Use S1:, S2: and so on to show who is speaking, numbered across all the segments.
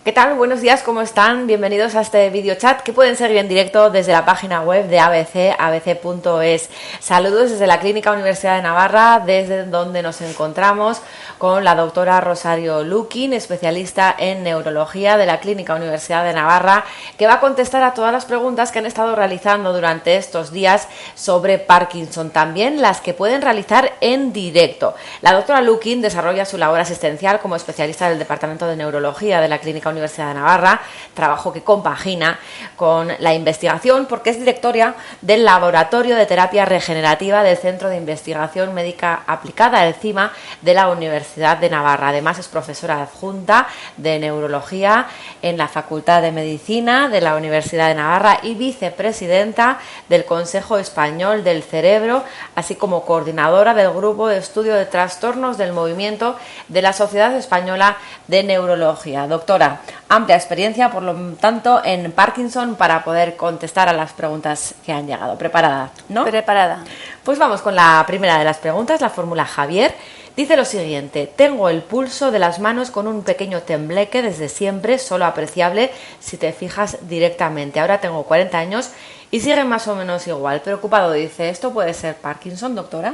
S1: ¿Qué tal? Buenos días, ¿cómo están? Bienvenidos a este video chat que pueden seguir en directo desde la página web de ABC, abc.es. Saludos desde la Clínica Universidad de Navarra, desde donde nos encontramos con la doctora Rosario Luquín, especialista en neurología de la Clínica Universidad de Navarra, que va a contestar a todas las preguntas que han estado realizando durante estos días sobre Parkinson, también las que pueden realizar en directo. La doctora Luquín desarrolla su labor asistencial como especialista del Departamento de Neurología de la Clínica Universidad de Navarra, trabajo que compagina con la investigación porque es directora del Laboratorio de Terapia Regenerativa del Centro de Investigación Médica Aplicada, el CIMA, de la Universidad de Navarra. Además es profesora adjunta de Neurología en la Facultad de Medicina de la Universidad de Navarra y vicepresidenta del Consejo Español del Cerebro, así como coordinadora del Grupo de Estudio de Trastornos del Movimiento de la Sociedad Española de Neurología. Doctora, amplia experiencia, por lo tanto, en Parkinson para poder contestar a las preguntas que han llegado. ¿Preparada, no?
S2: Preparada.
S1: Pues vamos con la primera de las preguntas, la fórmula Javier. Dice lo siguiente: tengo el pulso de las manos con un pequeño tembleque desde siempre, solo apreciable si te fijas directamente. Ahora tengo 40 años y sigue más o menos igual. Preocupado, dice, ¿esto puede ser Parkinson, doctora?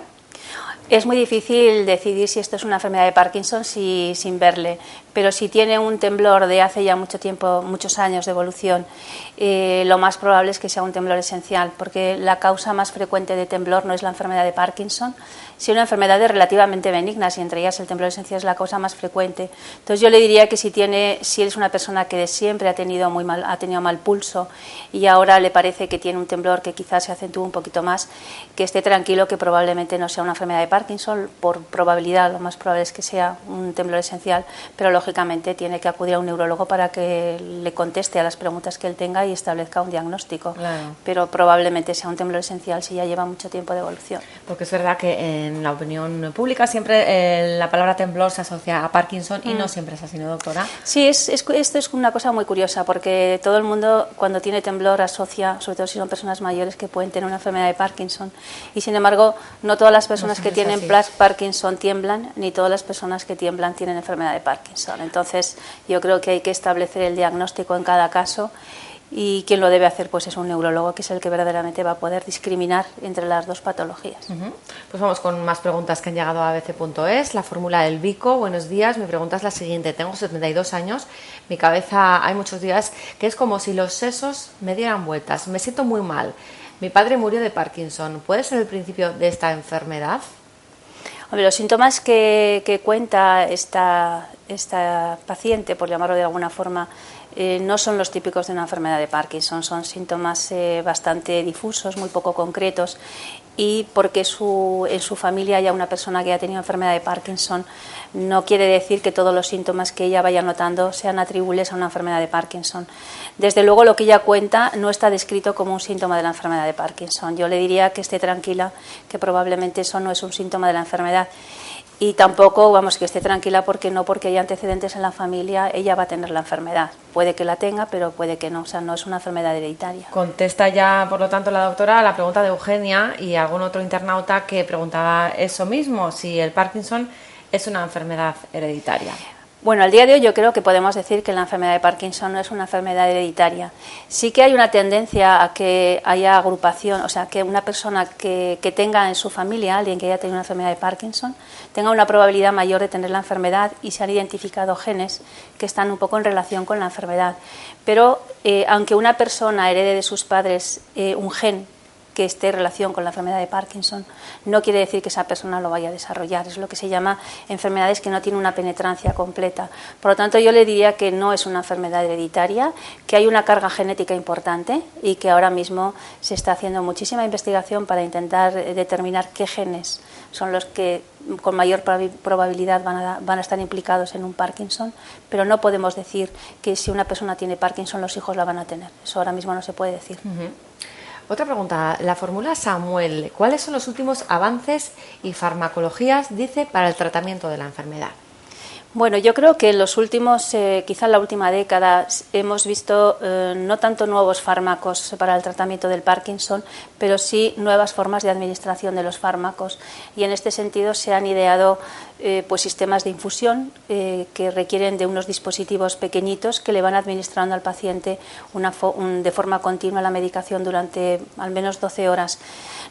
S2: Es muy difícil decidir si esto es una enfermedad de Parkinson sin verle, pero si tiene un temblor de hace ya mucho tiempo, muchos años de evolución, lo más probable es que sea un temblor esencial, porque la causa más frecuente de temblor no es la enfermedad de Parkinson, sino una enfermedad relativamente benignas, y entre ellas el temblor esencial es la causa más frecuente. Entonces yo le diría que si eres una persona que de siempre ha tenido mal pulso y ahora le parece que tiene un temblor que quizás se acentúe un poquito más, que esté tranquilo, que probablemente no sea una enfermedad de Parkinson. Por probabilidad lo más probable es que sea un temblor esencial, pero lógicamente tiene que acudir a un neurólogo para que le conteste a las preguntas que él tenga y establezca un diagnóstico.
S1: Claro.
S2: Pero probablemente sea un temblor esencial si ya lleva mucho tiempo de evolución.
S1: Porque es verdad que en la opinión pública siempre la palabra temblor se asocia a Parkinson y no siempre es así, ¿no, doctora?
S2: Sí, esto es una cosa muy curiosa, porque todo el mundo cuando tiene temblor asocia, sobre todo si son personas mayores, que pueden tener una enfermedad de Parkinson, y sin embargo no todas las personas que tienen Parkinson tiemblan, ni todas las personas que tiemblan tienen enfermedad de Parkinson. Entonces yo creo que hay que establecer el diagnóstico en cada caso, y quien lo debe hacer pues es un neurólogo, que es el que verdaderamente va a poder discriminar entre las dos patologías.
S1: Pues vamos con más preguntas que han llegado a abc.es. La fórmula del Vico: buenos días, mi pregunta es la siguiente: tengo 72 años, mi cabeza hay muchos días que es como si los sesos me dieran vueltas, me siento muy mal, mi padre murió de Parkinson, ¿puede ser el principio de esta enfermedad?
S2: Hombre, los síntomas que cuenta esta paciente, por llamarlo de alguna forma, no son los típicos de una enfermedad de Parkinson, son síntomas bastante difusos, muy poco concretos, y porque en su familia haya una persona que haya tenido enfermedad de Parkinson no quiere decir que todos los síntomas que ella vaya notando sean atribuibles a una enfermedad de Parkinson. Desde luego lo que ella cuenta no está descrito como un síntoma de la enfermedad de Parkinson. Yo le diría que esté tranquila, que probablemente eso no es un síntoma de la enfermedad. Y tampoco, que esté tranquila porque haya antecedentes en la familia ella va a tener la enfermedad. Puede que la tenga, pero puede que no, o sea, no es una enfermedad hereditaria.
S1: Contesta ya, por lo tanto, la doctora a la pregunta de Eugenia y algún otro internauta que preguntaba eso mismo, si el Parkinson es una enfermedad hereditaria.
S2: Bueno, al día de hoy yo creo que podemos decir que la enfermedad de Parkinson no es una enfermedad hereditaria. Sí que hay una tendencia a que haya agrupación, o sea, que una persona que tenga en su familia alguien que haya tenido una enfermedad de Parkinson tenga una probabilidad mayor de tener la enfermedad, y se han identificado genes que están un poco en relación con la enfermedad. Pero aunque una persona herede de sus padres un gen que esté en relación con la enfermedad de Parkinson, no quiere decir que esa persona lo vaya a desarrollar. Es lo que se llama enfermedades que no tienen una penetrancia completa. Por lo tanto, yo le diría que no es una enfermedad hereditaria, que hay una carga genética importante y que ahora mismo se está haciendo muchísima investigación para intentar determinar qué genes son los que con mayor probabilidad van a estar implicados en un Parkinson, pero no podemos decir que si una persona tiene Parkinson los hijos la van a tener. Eso ahora mismo no se puede decir.
S1: Otra pregunta, la fórmula Samuel: ¿cuáles son los últimos avances y farmacologías, dice, para el tratamiento de la enfermedad?
S2: Bueno, yo creo que en los últimos, quizá en la última década, hemos visto no tanto nuevos fármacos para el tratamiento del Parkinson, pero sí nuevas formas de administración de los fármacos. Y en este sentido se han ideado pues sistemas de infusión que requieren de unos dispositivos pequeñitos que le van administrando al paciente de forma continua la medicación durante al menos 12 horas.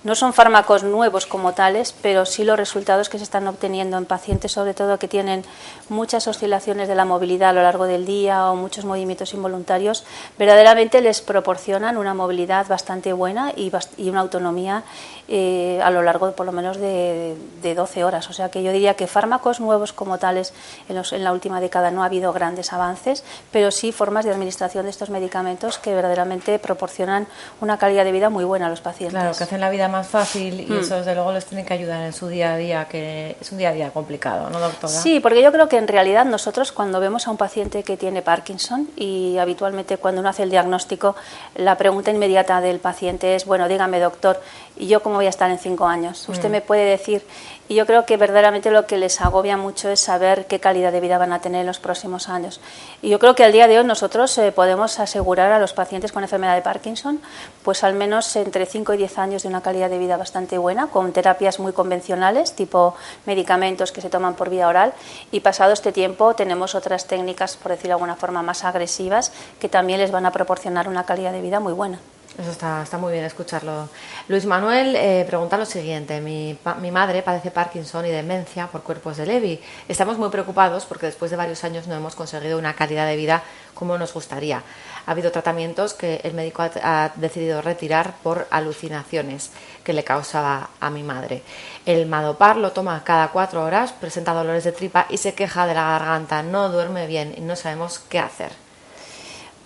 S2: No son fármacos nuevos como tales, pero sí los resultados que se están obteniendo en pacientes, sobre todo que tienen muchas oscilaciones de la movilidad a lo largo del día o muchos movimientos involuntarios, verdaderamente les proporcionan una movilidad bastante buena y una autonomía a lo largo por lo menos de 12 horas. O sea que yo diría que fármacos nuevos como tales en la última década no ha habido grandes avances, pero sí formas de administración de estos medicamentos que verdaderamente proporcionan una calidad de vida muy buena a los pacientes.
S1: Claro, que hacen la vida más fácil y eso desde luego les tiene que ayudar en su día a día, que es un día a día complicado, ¿no, doctora?
S2: Sí, porque yo creo que en realidad nosotros cuando vemos a un paciente que tiene Parkinson, y habitualmente cuando uno hace el diagnóstico, la pregunta inmediata del paciente es, bueno, dígame doctor, ¿y yo cómo voy a estar en 5 años? Usted me puede decir. Y yo creo que verdaderamente lo que les agobia mucho es saber qué calidad de vida van a tener en los próximos años. Y yo creo que al día de hoy nosotros podemos asegurar a los pacientes con enfermedad de Parkinson pues al menos entre 5 y 10 años de una calidad de vida bastante buena, con terapias muy convencionales, tipo medicamentos que se toman por vía oral, y pasado este tiempo tenemos otras técnicas, por decirlo de alguna forma, más agresivas, que también les van a proporcionar una calidad de vida muy buena.
S1: Eso está muy bien escucharlo. Luis Manuel pregunta lo siguiente: mi madre padece Parkinson y demencia por cuerpos de Levy. Estamos muy preocupados porque después de varios años no hemos conseguido una calidad de vida como nos gustaría. Ha habido tratamientos que el médico ha decidido retirar por alucinaciones que le causaba a mi madre. El Madopar lo toma cada 4 horas, presenta dolores de tripa y se queja de la garganta, no duerme bien y no sabemos qué hacer.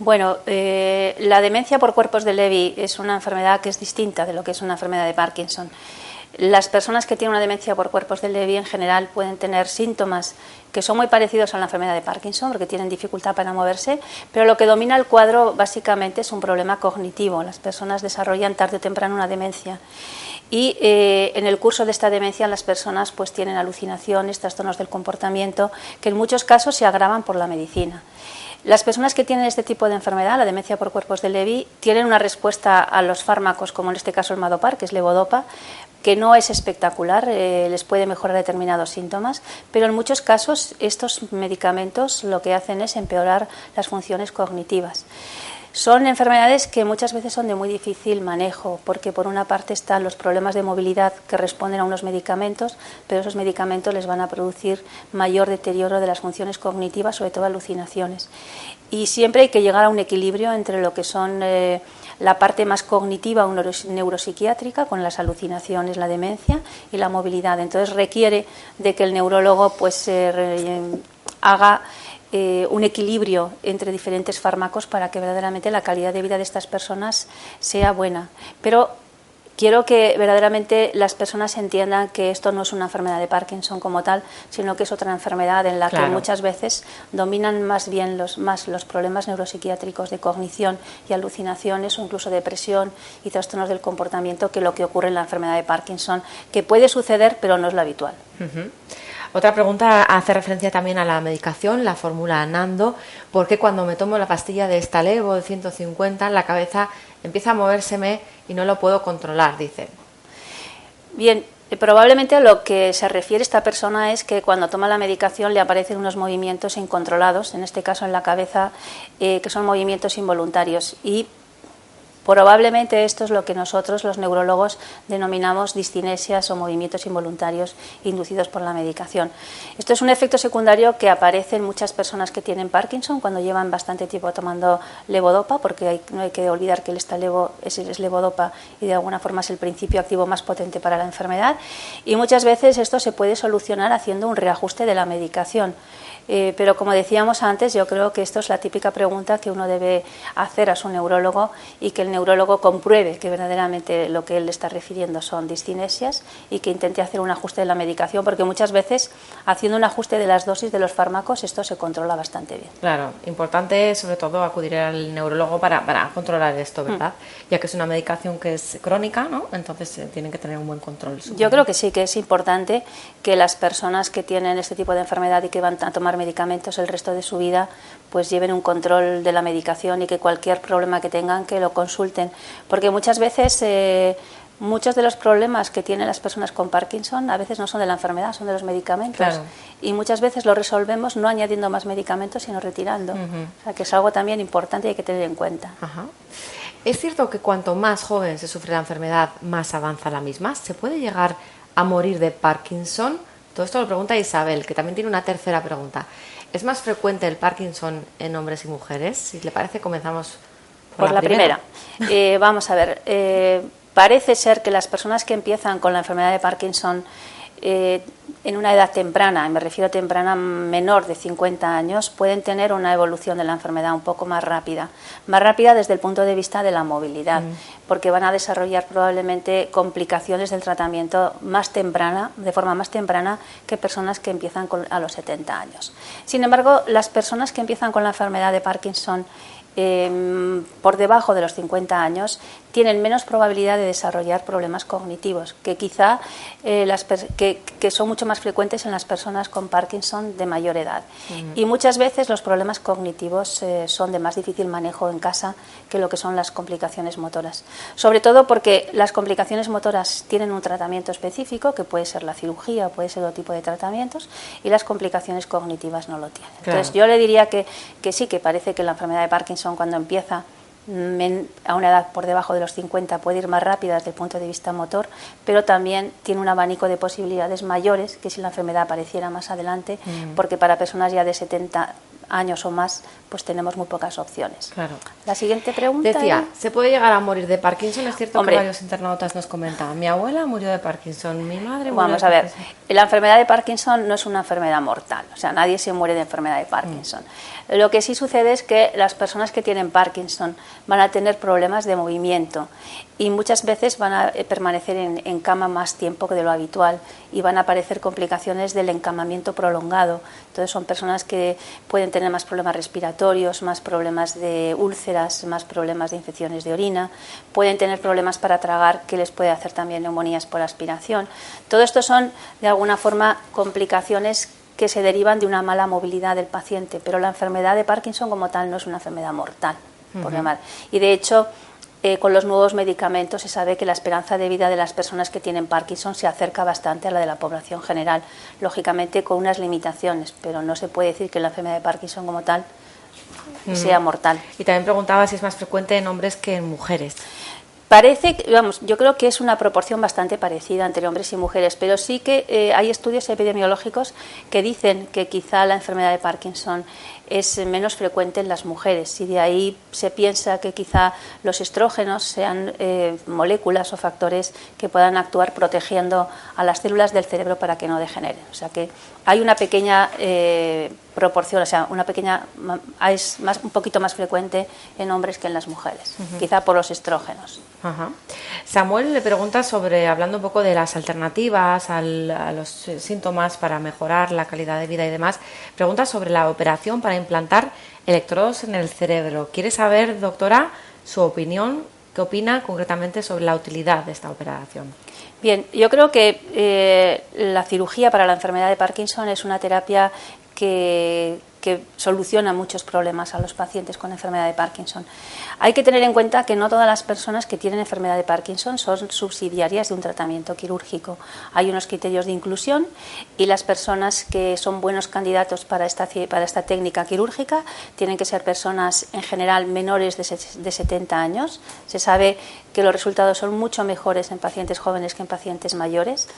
S2: Bueno, la demencia por cuerpos de Levy es una enfermedad que es distinta de lo que es una enfermedad de Parkinson. Las personas que tienen una demencia por cuerpos de Levy en general pueden tener síntomas que son muy parecidos a la enfermedad de Parkinson, porque tienen dificultad para moverse, pero lo que domina el cuadro básicamente es un problema cognitivo. Las personas desarrollan tarde o temprano una demencia. Y en el curso de esta demencia las personas pues tienen alucinaciones, trastornos del comportamiento, que en muchos casos se agravan por la medicina. Las personas que tienen este tipo de enfermedad, la demencia por cuerpos de Levy, tienen una respuesta a los fármacos, como en este caso el Madopar, que es levodopa, que no es espectacular, les puede mejorar determinados síntomas, pero en muchos casos estos medicamentos lo que hacen es empeorar las funciones cognitivas. Son enfermedades que muchas veces son de muy difícil manejo, porque por una parte están los problemas de movilidad que responden a unos medicamentos, pero esos medicamentos les van a producir mayor deterioro de las funciones cognitivas, sobre todo alucinaciones. Y siempre hay que llegar a un equilibrio entre lo que son la parte más cognitiva o neuropsiquiátrica, con las alucinaciones, la demencia y la movilidad. Entonces requiere de que el neurólogo pues haga un equilibrio entre diferentes fármacos para que verdaderamente la calidad de vida de estas personas sea buena. Pero quiero que verdaderamente las personas entiendan que esto no es una enfermedad de Parkinson como tal, sino que es otra enfermedad en la que muchas veces dominan más bien los problemas neuropsiquiátricos de cognición y alucinaciones, o incluso depresión y trastornos del comportamiento, que lo que ocurre en la enfermedad de Parkinson, que puede suceder pero no es lo habitual.
S1: Otra pregunta hace referencia también a la medicación, la fórmula Nando. ¿Por qué cuando me tomo la pastilla de Stalevo de 150 la cabeza empieza a movérseme y no lo puedo controlar? Dice.
S2: Bien, probablemente a lo que se refiere esta persona es que cuando toma la medicación le aparecen unos movimientos incontrolados, en este caso en la cabeza, que son movimientos involuntarios, y probablemente esto es lo que nosotros, los neurólogos, denominamos discinesias o movimientos involuntarios inducidos por la medicación. Esto es un efecto secundario que aparece en muchas personas que tienen Parkinson cuando llevan bastante tiempo tomando levodopa, porque no hay que olvidar que el Stalevo es levodopa y de alguna forma es el principio activo más potente para la enfermedad, y muchas veces esto se puede solucionar haciendo un reajuste de la medicación. Pero como decíamos antes, yo creo que esto es la típica pregunta que uno debe hacer a su neurólogo, y que el neurólogo compruebe que verdaderamente lo que él le está refiriendo son discinesias, y que intente hacer un ajuste de la medicación, porque muchas veces haciendo un ajuste de las dosis de los fármacos esto se controla bastante bien.
S1: Claro, importante sobre todo acudir al neurólogo para controlar esto, ¿verdad? Ya que es una medicación que es crónica, ¿no? Entonces tienen que tener un buen control.
S2: Yo creo que sí, que es importante que las personas que tienen este tipo de enfermedad y que van a tomar medicamentos el resto de su vida pues lleven un control de la medicación, y que cualquier problema que tengan que lo consulten, porque muchas veces muchos de los problemas que tienen las personas con Parkinson a veces no son de la enfermedad, son de los medicamentos.
S1: Claro.
S2: Y muchas veces lo resolvemos no añadiendo más medicamentos, sino retirando. O sea, que es algo también importante y hay que tener en cuenta.
S1: Ajá. ¿Es cierto que cuanto más joven se sufre la enfermedad, más avanza la misma? ¿Se puede llegar a morir de Parkinson? Todo esto lo pregunta Isabel, que también tiene una tercera pregunta. ¿Es más frecuente el Parkinson en hombres y mujeres? Si le parece, comenzamos
S2: por la primera. Vamos a ver, parece ser que las personas que empiezan con la enfermedad de Parkinson en una edad temprana, me refiero a temprana menor de 50 años, pueden tener una evolución de la enfermedad un poco más rápida desde el punto de vista de la movilidad, porque van a desarrollar probablemente complicaciones del tratamiento más temprana, de forma más temprana que personas que empiezan a los 70 años. Sin embargo, las personas que empiezan con la enfermedad de Parkinson por debajo de los 50 años tienen menos probabilidad de desarrollar problemas cognitivos, que quizá que son mucho más frecuentes en las personas con Parkinson de mayor edad. Y muchas veces los problemas cognitivos son de más difícil manejo en casa que lo que son las complicaciones motoras. Sobre todo porque las complicaciones motoras tienen un tratamiento específico, que puede ser la cirugía o puede ser otro tipo de tratamientos, y las complicaciones cognitivas no lo tienen.
S1: Claro.
S2: Entonces yo le diría que sí, que parece que la enfermedad de Parkinson cuando empieza a una edad por debajo de los 50 puede ir más rápida desde el punto de vista motor, pero también tiene un abanico de posibilidades mayores que si la enfermedad apareciera más adelante, porque para personas ya de 70 años o más, pues tenemos muy pocas opciones.
S1: Claro.
S2: La siguiente pregunta
S1: decía, ¿se puede llegar a morir de Parkinson? Es cierto,
S2: Hombre,
S1: que varios internautas nos comentaban, mi abuela murió de Parkinson, mi madre murió
S2: vamos
S1: de
S2: a ver,
S1: Parkinson.
S2: la enfermedad de Parkinson no es una enfermedad mortal, o sea, nadie se muere de enfermedad de Parkinson. Lo que sí sucede es que las personas que tienen Parkinson van a tener problemas de movimiento y muchas veces van a permanecer en cama más tiempo que de lo habitual y van a aparecer complicaciones del encamamiento prolongado. Entonces son personas que pueden tener más problemas respiratorios, más problemas de úlceras, más problemas de infecciones de orina, pueden tener problemas para tragar, que les puede hacer también neumonías por aspiración. Todo esto son de alguna forma complicaciones que se derivan de una mala movilidad del paciente, pero la enfermedad de Parkinson como tal no es una enfermedad mortal, por llamar. Y de hecho, con los nuevos medicamentos se sabe que la esperanza de vida de las personas que tienen Parkinson se acerca bastante a la de la población general, lógicamente con unas limitaciones, pero no se puede decir que la enfermedad de Parkinson como tal sea mortal.
S1: Y también preguntaba si es más frecuente en hombres que en mujeres.
S2: Parece, vamos, yo creo que es una proporción bastante parecida entre hombres y mujeres, pero sí que hay estudios epidemiológicos que dicen que quizá la enfermedad de Parkinson es menos frecuente en las mujeres y de ahí se piensa que quizá los estrógenos sean moléculas o factores que puedan actuar protegiendo a las células del cerebro para que no degeneren. O sea que hay una pequeña proporción, o sea, es un poquito más frecuente en hombres que en las mujeres, quizá por los estrógenos.
S1: Ajá. Samuel le pregunta hablando un poco de las alternativas a los síntomas para mejorar la calidad de vida y demás, pregunta sobre la operación para implantar electrodos en el cerebro. Quiere saber, doctora, su opinión, qué opina concretamente sobre la utilidad de esta operación.
S2: Bien, yo creo que la cirugía para la enfermedad de Parkinson es una terapia que soluciona muchos problemas a los pacientes con enfermedad de Parkinson. Hay que tener en cuenta que no todas las personas que tienen enfermedad de Parkinson son subsidiarias de un tratamiento quirúrgico. Hay unos criterios de inclusión y las personas que son buenos candidatos para esta técnica quirúrgica tienen que ser personas en general menores de 70 años. Se sabe que los resultados son mucho mejores en pacientes jóvenes que en pacientes mayores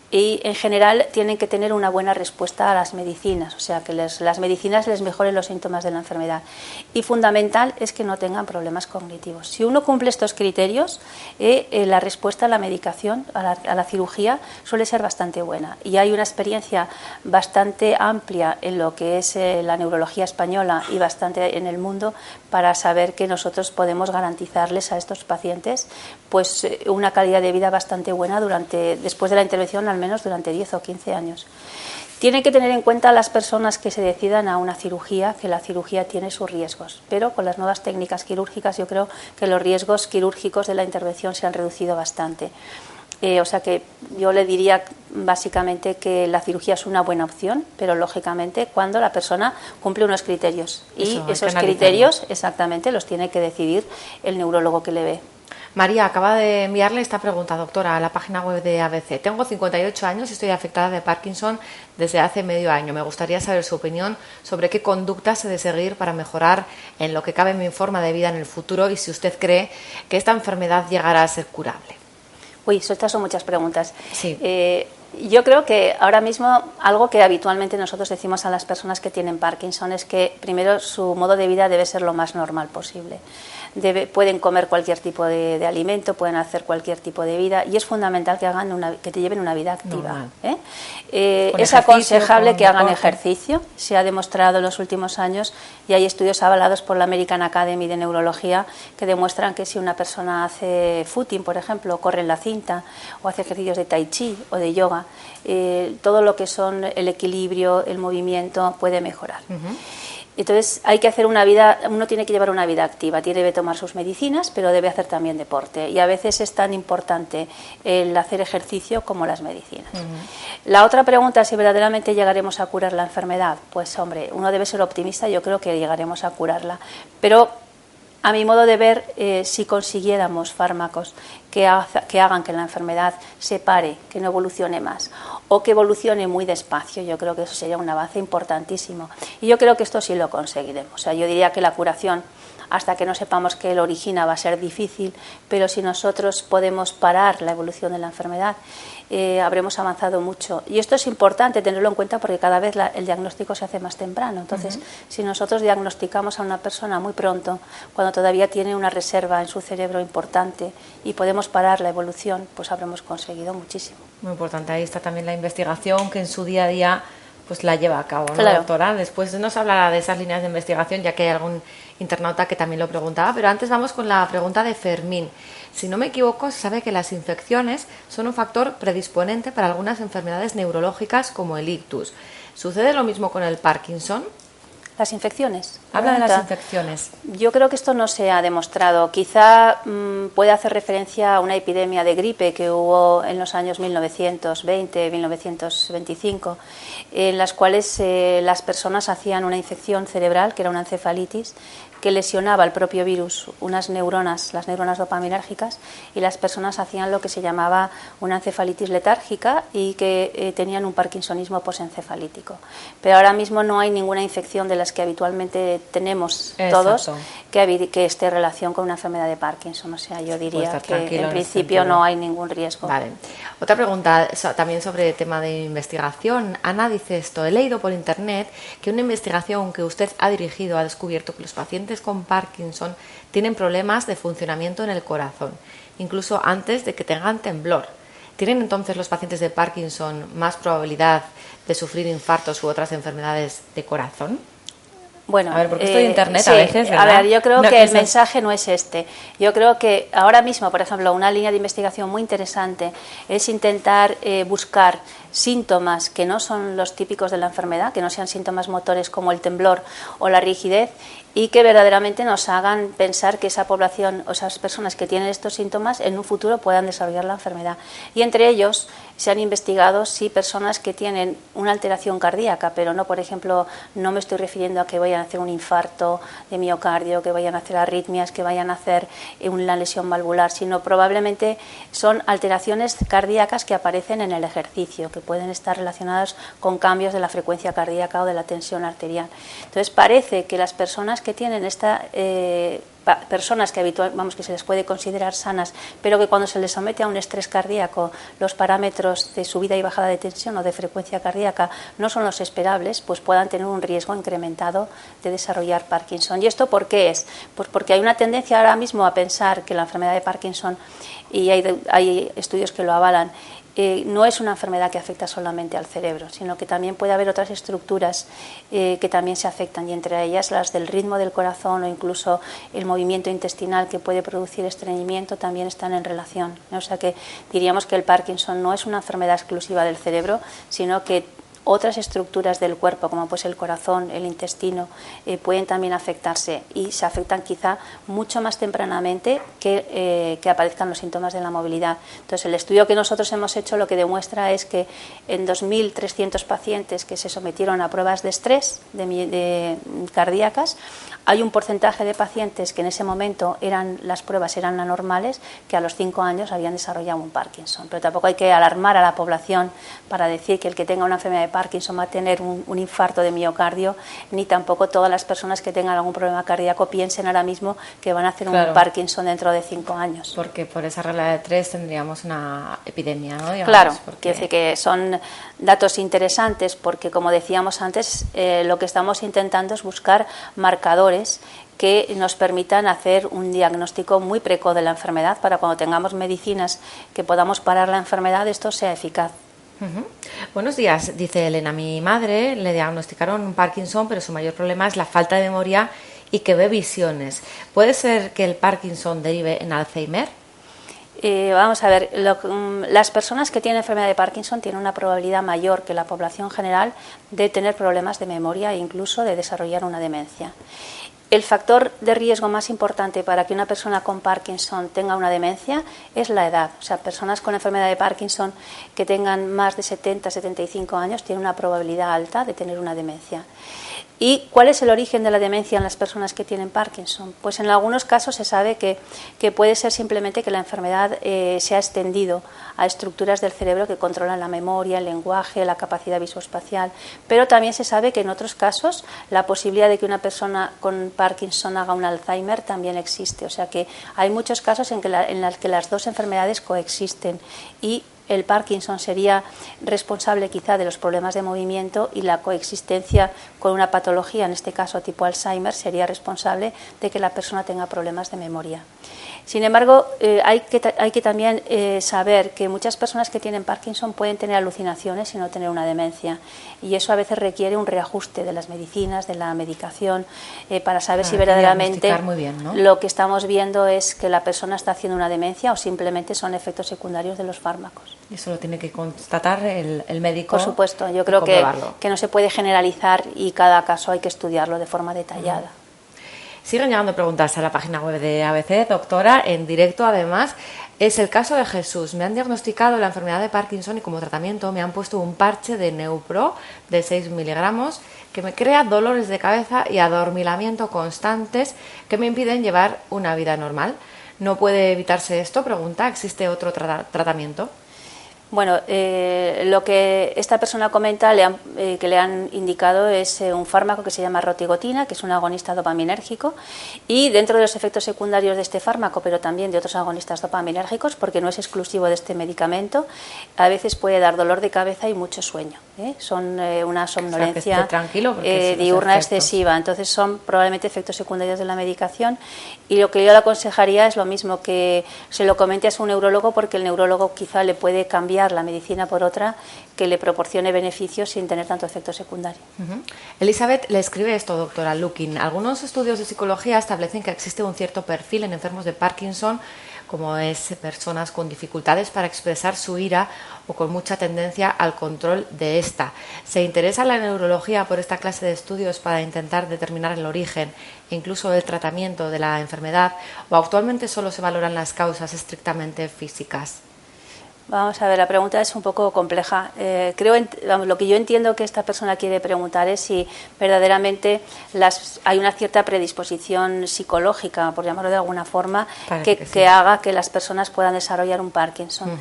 S2: y en general tienen que tener una buena respuesta a las medicinas, o sea que las medicinas les mejoren los síntomas de la enfermedad. Y fundamental es que no tengan problemas cognitivos. Si uno cumple estos criterios, la respuesta a la medicación, a la cirugía, suele ser bastante buena. Y hay una experiencia bastante amplia en lo que es la neurología española y bastante en el mundo para saber que nosotros podemos garantizarles a estos pacientes pues una calidad de vida bastante buena después de la intervención, al menos durante 10 o 15 años. Tienen que tener en cuenta las personas que se decidan a una cirugía, que la cirugía tiene sus riesgos, pero con las nuevas técnicas quirúrgicas yo creo que los riesgos quirúrgicos de la intervención se han reducido bastante. O sea que yo le diría básicamente que la cirugía es una buena opción, pero lógicamente cuando la persona cumple unos criterios y esos criterios exactamente los tiene que decidir el neurólogo que le ve.
S1: María acaba de enviarle esta pregunta, doctora, a la página web de ABC. Tengo 58 años y estoy afectada de Parkinson desde hace medio año. Me gustaría saber su opinión sobre qué conductas he de seguir para mejorar en lo que cabe mi forma de vida en el futuro y si usted cree que esta enfermedad llegará a ser curable.
S2: Uy, estas son muchas preguntas.
S1: Sí.
S2: Yo creo que ahora mismo algo que habitualmente nosotros decimos a las personas que tienen Parkinson es que primero su modo de vida debe ser lo más normal posible. Pueden comer cualquier tipo de alimento, pueden hacer cualquier tipo de vida y es fundamental que te lleven una vida activa. Es aconsejable que hagan ejercicio. Se ha demostrado en los últimos años y hay estudios avalados por la American Academy de Neurología que demuestran que si una persona hace footing, por ejemplo, corre en la cinta o hace ejercicios de tai chi o de yoga, todo lo que son el equilibrio, el movimiento puede mejorar. Entonces hay que hacer uno tiene que llevar una vida activa, debe tomar sus medicinas, pero debe hacer también deporte y a veces es tan importante el hacer ejercicio como las medicinas. La otra pregunta, si verdaderamente llegaremos a curar la enfermedad, pues hombre, uno debe ser optimista, yo creo que llegaremos a curarla, pero a mi modo de ver, si consiguiéramos fármacos que hagan que la enfermedad se pare, que no evolucione más, o que evolucione muy despacio, yo creo que eso sería un avance importantísimo. Y yo creo que esto sí lo conseguiremos. O sea, yo diría que la curación, hasta que no sepamos qué lo origina, va a ser difícil, pero si nosotros podemos parar la evolución de la enfermedad, habremos avanzado mucho. Y esto es importante tenerlo en cuenta porque cada vez el diagnóstico se hace más temprano. Entonces, si nosotros diagnosticamos a una persona muy pronto, cuando todavía tiene una reserva en su cerebro importante y podemos parar la evolución, pues habremos conseguido muchísimo.
S1: Muy importante, ahí está también la investigación que en su día a día pues la lleva a cabo, ¿no,
S2: claro,
S1: doctora? Después nos hablará de esas líneas de investigación, ya que hay algún internauta que también lo preguntaba, pero antes vamos con la pregunta de Fermín. Si no me equivoco, se sabe que las infecciones son un factor predisponente para algunas enfermedades neurológicas como el ictus. ¿Sucede lo mismo con el Parkinson?
S2: Las infecciones.
S1: Habla de las infecciones.
S2: Yo creo que esto no se ha demostrado. Quizá puede hacer referencia a una epidemia de gripe que hubo en los años 1920, 1925, en las cuales las personas hacían una infección cerebral, que era una encefalitis, que lesionaba el propio virus, unas neuronas, las neuronas dopaminérgicas, y las personas hacían lo que se llamaba una encefalitis letárgica y que tenían un parkinsonismo posencefalítico. Pero ahora mismo no hay ninguna infección de las que habitualmente tenemos todos que esté en relación con una enfermedad de Parkinson. O sea, yo diría que en principio no hay ningún riesgo.
S1: Vale. Otra pregunta también sobre el tema de investigación. Ana dice esto: he leído por internet que una investigación que usted ha dirigido ha descubierto que los pacientes con Parkinson tienen problemas de funcionamiento en el corazón, incluso antes de que tengan temblor. ¿Tienen entonces los pacientes de Parkinson más probabilidad de sufrir infartos u otras enfermedades de corazón?
S2: Bueno,
S1: a ver, porque esto de internet
S2: sí,
S1: a veces, ¿verdad?
S2: A ver, yo creo que el mensaje no es este. Yo creo que ahora mismo, por ejemplo, una línea de investigación muy interesante es intentar buscar síntomas que no son los típicos de la enfermedad, que no sean síntomas motores como el temblor o la rigidez, y que verdaderamente nos hagan pensar que esa población o esas personas que tienen estos síntomas en un futuro puedan desarrollar la enfermedad. Y entre ellos se han investigado sí personas que tienen una alteración cardíaca, pero no, por ejemplo, no me estoy refiriendo a que vayan a hacer un infarto de miocardio, que vayan a hacer arritmias, que vayan a hacer una lesión valvular, sino probablemente son alteraciones cardíacas que aparecen en el ejercicio, que pueden estar relacionadas con cambios de la frecuencia cardíaca o de la tensión arterial. Entonces parece que las personas que tienen personas que se les puede considerar sanas, pero que cuando se les somete a un estrés cardíaco los parámetros de subida y bajada de tensión o de frecuencia cardíaca no son los esperables, pues puedan tener un riesgo incrementado de desarrollar Parkinson. ¿Y esto por qué es? Pues porque hay una tendencia ahora mismo a pensar que la enfermedad de Parkinson, y hay estudios que lo avalan, no es una enfermedad que afecta solamente al cerebro, sino que también puede haber otras estructuras que también se afectan, y entre ellas las del ritmo del corazón o incluso el movimiento intestinal que puede producir estreñimiento también están en relación. O sea que diríamos que el Parkinson no es una enfermedad exclusiva del cerebro, sino que otras estructuras del cuerpo, como pues el corazón, el intestino, pueden también afectarse y se afectan quizá mucho más tempranamente que aparezcan los síntomas de la movilidad. Entonces, el estudio que nosotros hemos hecho lo que demuestra es que en 2.300 pacientes que se sometieron a pruebas de estrés cardíacas, hay un porcentaje de pacientes que en ese momento las pruebas eran anormales, que a los 5 años habían desarrollado un Parkinson. Pero tampoco hay que alarmar a la población para decir que el que tenga una enfermedad de Parkinson va a tener un infarto de miocardio, ni tampoco todas las personas que tengan algún problema cardíaco piensen ahora mismo que van a hacer un Parkinson dentro de 5 años.
S1: Porque por esa regla de 3 tendríamos una epidemia, ¿no? Digamos,
S2: claro,
S1: porque...
S2: quiere decir que son datos interesantes porque, como decíamos antes, lo que estamos intentando es buscar marcadores que nos permitan hacer un diagnóstico muy precoz de la enfermedad para cuando tengamos medicinas que podamos parar la enfermedad, esto sea eficaz.
S1: Buenos días, dice Elena. Mi madre le diagnosticaron un Parkinson, pero su mayor problema es la falta de memoria y que ve visiones. ¿Puede ser que el Parkinson derive en Alzheimer?
S2: Vamos a ver, las personas que tienen enfermedad de Parkinson tienen una probabilidad mayor que la población general de tener problemas de memoria e incluso de desarrollar una demencia. El factor de riesgo más importante para que una persona con Parkinson tenga una demencia es la edad. O sea, personas con enfermedad de Parkinson que tengan más de 70, 75 años tienen una probabilidad alta de tener una demencia. ¿Y cuál es el origen de la demencia en las personas que tienen Parkinson? Pues en algunos casos se sabe que puede ser simplemente que la enfermedad se ha extendido a estructuras del cerebro que controlan la memoria, el lenguaje, la capacidad visoespacial, pero también se sabe que en otros casos la posibilidad de que una persona con Parkinson haga un Alzheimer también existe. O sea que hay muchos casos en los que las dos enfermedades coexisten y el Parkinson sería responsable quizá de los problemas de movimiento y la coexistencia con una patología, en este caso tipo Alzheimer, sería responsable de que la persona tenga problemas de memoria. Sin embargo, hay que también saber que muchas personas que tienen Parkinson pueden tener alucinaciones y no tener una demencia. Y eso a veces requiere un reajuste de las medicinas, de la medicación, para saber si verdaderamente
S1: muy bien, ¿no?
S2: Lo que estamos viendo es que la persona está haciendo una demencia o simplemente son efectos secundarios de los fármacos.
S1: Eso lo tiene que constatar el médico.
S2: Por supuesto, yo creo que no se puede generalizar y cada caso hay que estudiarlo de forma detallada.
S1: Siguen llegando preguntas a la página web de ABC, doctora, en directo además. Es el caso de Jesús. Me han diagnosticado la enfermedad de Parkinson y como tratamiento me han puesto un parche de Neupro de 6 miligramos que me crea dolores de cabeza y adormilamiento constantes que me impiden llevar una vida normal. ¿No puede evitarse esto? Pregunta. ¿Existe otro tratamiento?
S2: Bueno, lo que esta persona comenta que le han indicado es un fármaco que se llama rotigotina, que es un agonista dopaminérgico, y dentro de los efectos secundarios de este fármaco, pero también de otros agonistas dopaminérgicos, porque no es exclusivo de este medicamento, a veces puede dar dolor de cabeza y mucho sueño. Son una somnolencia diurna excesiva, entonces son probablemente efectos secundarios de la medicación, y lo que yo le aconsejaría es lo mismo, que se lo comente a su neurólogo, porque el neurólogo quizá le puede cambiar la medicina por otra que le proporcione beneficios sin tener tanto efecto secundario.
S1: Elizabeth le escribe esto, doctora Lukin. Algunos estudios de psicología establecen que existe un cierto perfil en enfermos de Parkinson, como es personas con dificultades para expresar su ira o con mucha tendencia al control de esta. ¿Se interesa la neurología por esta clase de estudios para intentar determinar el origen e incluso el tratamiento de la enfermedad, o actualmente solo se valoran las causas estrictamente físicas?
S2: Vamos a ver, la pregunta es un poco compleja. Lo que yo entiendo que esta persona quiere preguntar es si verdaderamente hay una cierta predisposición psicológica, por llamarlo de alguna forma, que haga que las personas puedan desarrollar un Parkinson.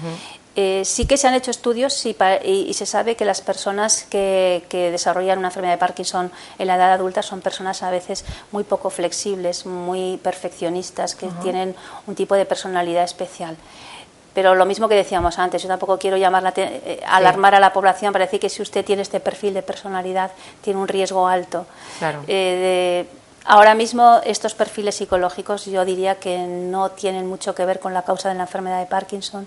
S2: Sí que se han hecho estudios y se sabe que las personas que desarrollan una enfermedad de Parkinson en la edad adulta son personas a veces muy poco flexibles, muy perfeccionistas, que tienen un tipo de personalidad especial. Pero lo mismo que decíamos antes, yo tampoco quiero alarmar a la población para decir que si usted tiene este perfil de personalidad tiene un riesgo alto.
S1: Claro.
S2: Ahora mismo estos perfiles psicológicos yo diría que no tienen mucho que ver con la causa de la enfermedad de Parkinson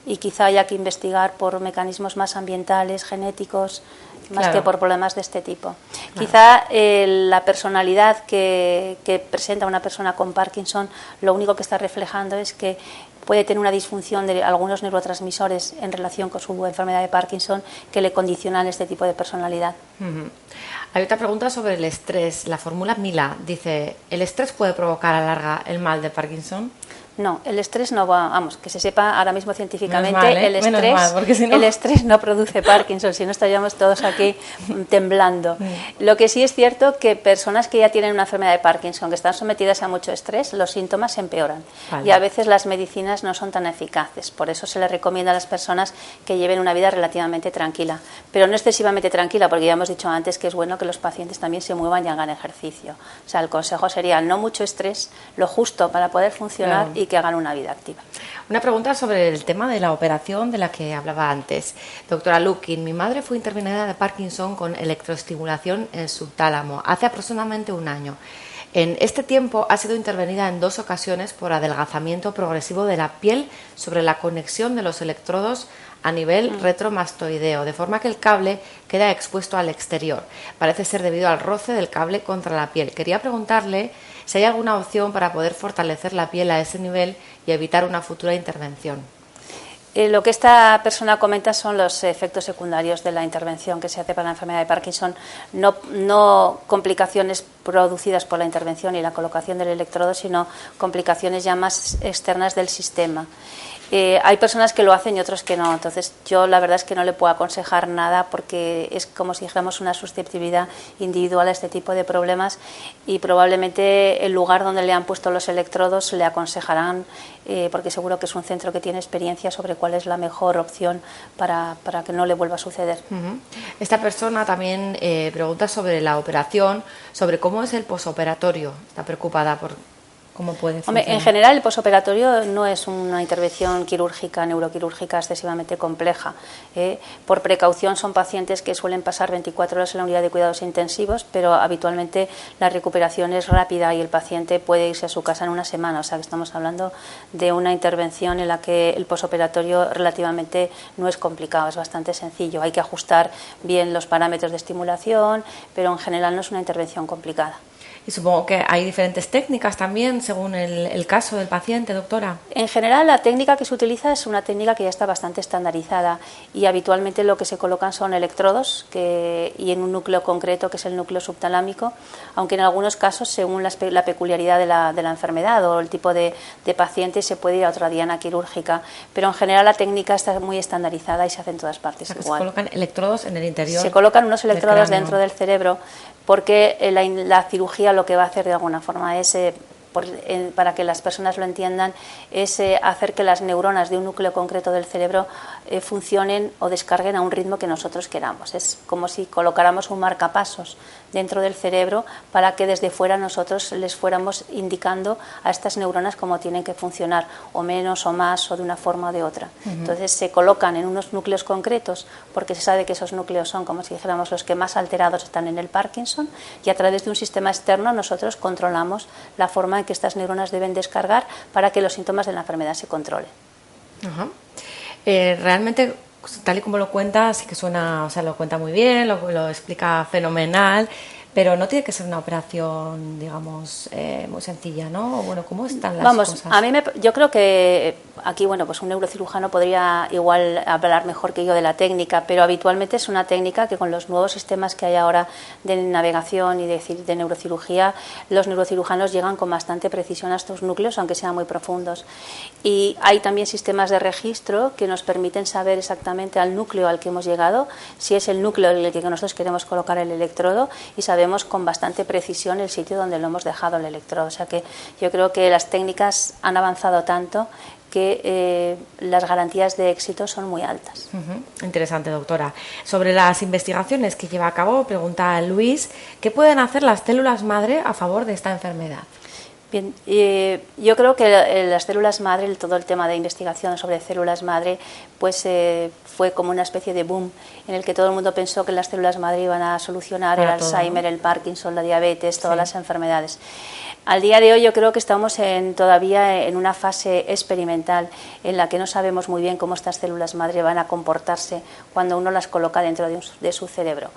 S2: y quizá haya que investigar por mecanismos más ambientales, genéticos, más que por problemas de este tipo. Quizá la personalidad que presenta una persona con Parkinson lo único que está reflejando es que puede tener una disfunción de algunos neurotransmisores en relación con su enfermedad de Parkinson que le condicionan este tipo de personalidad.
S1: Hay otra pregunta sobre el estrés. La fórmula Mila dice, ¿el estrés puede provocar a la larga el mal de Parkinson?
S2: No, el estrés no va, vamos, que se sepa ahora mismo científicamente,
S1: Menos mal, ¿eh?
S2: El estrés no produce Parkinson, si no estaríamos todos aquí temblando. Lo que sí es cierto que personas que ya tienen una enfermedad de Parkinson, que están sometidas a mucho estrés, los síntomas se empeoran.
S1: Vale.
S2: Y a veces las medicinas no son tan eficaces, por eso se les recomienda a las personas que lleven una vida relativamente tranquila, pero no excesivamente tranquila, porque ya hemos dicho antes que es bueno que los pacientes también se muevan y hagan ejercicio. O sea, el consejo sería no mucho estrés, lo justo para poder funcionar. Claro. Y que hagan una vida activa.
S1: Una pregunta sobre el tema de la operación de la que hablaba antes. Doctora Lukin, mi madre fue intervenida de Parkinson con electroestimulación en su tálamo hace aproximadamente un año. En este tiempo ha sido intervenida en 2 ocasiones por adelgazamiento progresivo de la piel sobre la conexión de los electrodos a nivel retromastoideo, de forma que el cable queda expuesto al exterior. Parece ser debido al roce del cable contra la piel. Quería preguntarle si hay alguna opción para poder fortalecer la piel a ese nivel y evitar una futura intervención.
S2: Lo que esta persona comenta son los efectos secundarios de la intervención que se hace para la enfermedad de Parkinson, no complicaciones producidas por la intervención y la colocación del electrodo, sino complicaciones ya más externas del sistema. Hay personas que lo hacen y otros que no, entonces yo la verdad es que no le puedo aconsejar nada porque es como si dijéramos una susceptibilidad individual a este tipo de problemas y probablemente el lugar donde le han puesto los electrodos le aconsejarán, porque seguro que es un centro que tiene experiencia sobre cuál es la mejor opción para que no le vuelva a suceder.
S1: Esta persona también pregunta sobre la operación, sobre cómo es el posoperatorio, está preocupada por ¿cómo puede funcionar?
S2: En general, el posoperatorio no es una intervención quirúrgica, neuroquirúrgica excesivamente compleja. Por precaución son pacientes que suelen pasar 24 horas en la unidad de cuidados intensivos, pero habitualmente la recuperación es rápida y el paciente puede irse a su casa en una semana. O sea que estamos hablando de una intervención en la que el posoperatorio relativamente no es complicado, es bastante sencillo. Hay que ajustar bien los parámetros de estimulación, pero en general no es una intervención complicada.
S1: Y supongo que hay diferentes técnicas también según el caso del paciente, doctora.
S2: En general, la técnica que se utiliza es una técnica que ya está bastante estandarizada y habitualmente lo que se colocan son electrodos y en un núcleo concreto que es el núcleo subtalámico, aunque en algunos casos, según la peculiaridad de la enfermedad o el tipo de paciente, se puede ir a otra diana quirúrgica, pero en general la técnica está muy estandarizada y se hace en todas partes igual.
S1: Se colocan electrodos en el interior.
S2: Se colocan unos electrodos dentro del cerebro porque la cirugía lo que va a hacer de alguna forma es, para que las personas lo entiendan, es hacer que las neuronas de un núcleo concreto del cerebro funcionen o descarguen a un ritmo que nosotros queramos. Es como si colocáramos un marcapasos dentro del cerebro para que desde fuera nosotros les fuéramos indicando a estas neuronas cómo tienen que funcionar, o menos o más, o de una forma o de otra. Entonces se colocan en unos núcleos concretos porque se sabe que esos núcleos son, como si dijéramos, los que más alterados están en el Parkinson, y a través de un sistema externo nosotros controlamos la forma en que estas neuronas deben descargar para que los síntomas de la enfermedad se controlen.
S1: Realmente, tal y como lo cuenta, sí que suena, o sea, lo cuenta muy bien, lo explica fenomenal, pero no tiene que ser una operación, digamos, muy sencilla, ¿no? O bueno, ¿cómo están las cosas?
S2: Yo creo que aquí, bueno, pues un neurocirujano podría igual hablar mejor que yo de la técnica, pero habitualmente es una técnica que con los nuevos sistemas que hay ahora de navegación y de neurocirugía, los neurocirujanos llegan con bastante precisión a estos núcleos, aunque sean muy profundos. Y hay también sistemas de registro que nos permiten saber exactamente al núcleo al que hemos llegado, si es el núcleo en el que nosotros queremos colocar el electrodo, y sabemos con bastante precisión el sitio donde lo hemos dejado el electrodo. O sea que yo creo que las técnicas han avanzado tanto que las garantías de éxito son muy altas.
S1: Interesante, doctora. Sobre las investigaciones que lleva a cabo, pregunta Luis, ¿qué pueden hacer las células madre a favor de esta enfermedad?
S2: Bien, yo creo que las células madre, todo el tema de investigación sobre células madre, pues fue como una especie de boom en el que todo el mundo pensó que las células madre iban a solucionar el Alzheimer, el Parkinson, la diabetes, todas las enfermedades. Al día de hoy yo creo que estamos todavía en una fase experimental en la que no sabemos muy bien cómo estas células madre van a comportarse cuando uno las coloca dentro de su cerebro.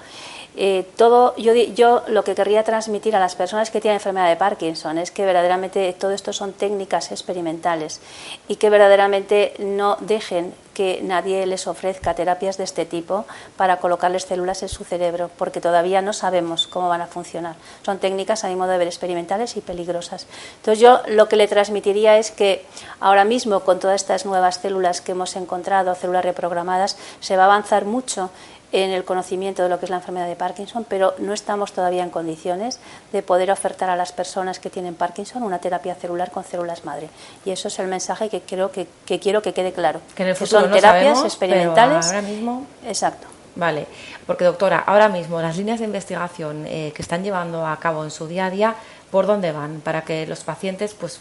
S2: Yo lo que querría transmitir a las personas que tienen enfermedad de Parkinson es que verdaderamente todo esto son técnicas experimentales y que verdaderamente no dejen que nadie les ofrezca terapias de este tipo para colocarles células en su cerebro, porque todavía no sabemos cómo van a funcionar. Son técnicas, a mi modo de ver, experimentales y peligrosas. Entonces yo lo que le transmitiría es que ahora mismo con todas estas nuevas células que hemos encontrado, células reprogramadas, se va a avanzar mucho en el conocimiento de lo que es la enfermedad de Parkinson, pero no estamos todavía en condiciones de poder ofertar a las personas que tienen Parkinson una terapia celular con células madre. Y eso es el mensaje que quiero que quede claro.
S1: Que en el futuro
S2: son
S1: no
S2: terapias
S1: sabemos,
S2: experimentales.
S1: Pero ahora mismo...
S2: Exacto.
S1: Vale, porque doctora, ahora mismo las líneas de investigación que están llevando a cabo en su día a día, ¿por dónde van? Para que los pacientes pues